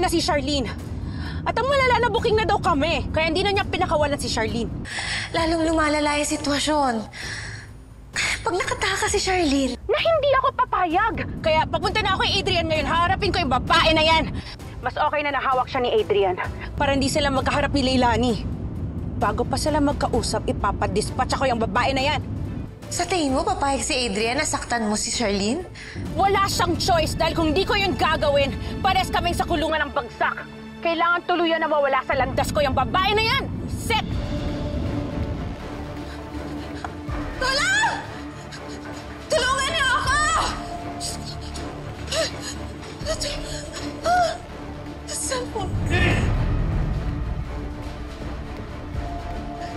na si Charlene. At ang malala na booking na daw kami, kaya hindi na niya pinakawalan si Charlene. Lalong lumalala yung sitwasyon. Pag nakataka si Charlene... Na hindi ako papayag. Kaya papunta na ako kay Adrian ngayon, haharapin ko yung babae na yan. Mas okay na nahawak siya ni Adrian para hindi sila magkaharap ni Leilani. Bago pa sila magkausap, ipapadispatch ako yung babae na yan. Sa tingin mo, papayag si Adrian na saktan mo si Charlene? Wala siyang choice dahil kung di ko yun gagawin, pares kaming sa kulungan ng bagsak. Kailangan tuluyan na mawala sa landas ko yung babae na yan. Set! Tulong! Tulungan niyo ako! Saan po?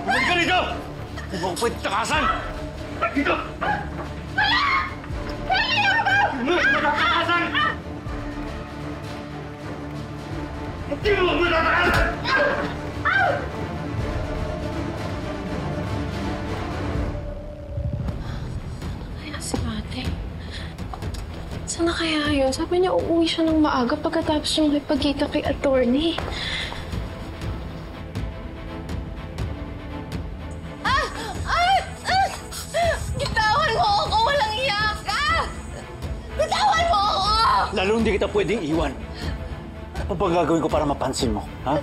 Bumalik ka dito! Huwag mo pwede takasan! Dito! Wala! Wala ako! Takasan! Hindi mo takasan! Kaya si ate. Sana kaya yun? Sabi niya uuwi siya ng maaga pagkatapos yung makipagkita kay attorney. Bitawan mo ako! Walang iyak ka! Bitawan mo ako! Lalo hindi kita pwedeng iwan. Ano ba gagawin ko para mapansin mo, ha?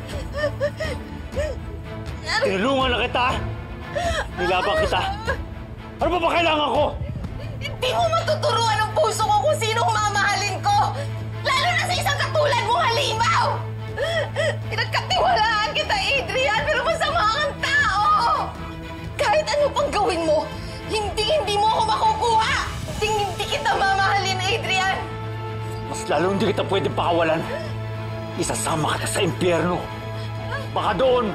Tinulungan na kita! Nilabang kita! Ano ba kailangan ko? Hindi mo matuturuan ang puso ko kung sinong mamahalin ko! Lalo na sa isang katulad mong halimaw! Pinagkatiwalaan kita, Adrian, pero masama kang tao! Kahit ano pang gawin mo, hindi mo ako makukuha! Hindi kita mamahalin, Adrian! Mas lalo hindi kita pwedeng pakawalan. Isasama kita sa impyerno. Baka doon,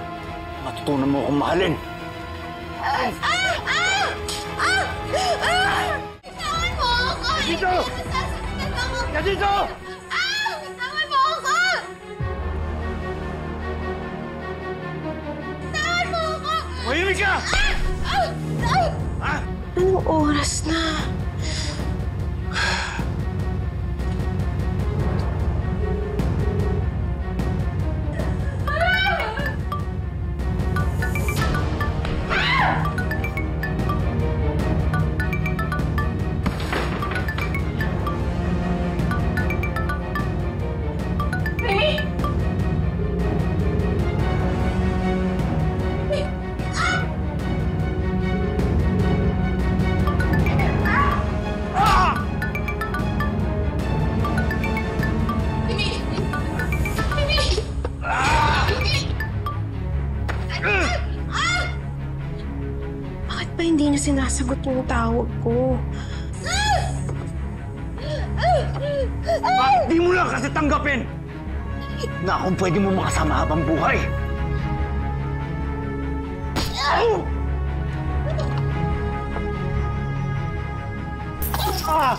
matutunan mo akong mahalin. Bitawan mo ako! Dito! Nasasaktan ako! Ka dito! Bitawan mo ako! Bitawan mo ako! Mahimik ka! Ha? Anong oras na? Bakit ba hindi niya sinasagot yung tawag ko? Di mo lang kasi tanggapin na akong pwede mo makasama habang buhay. Ah!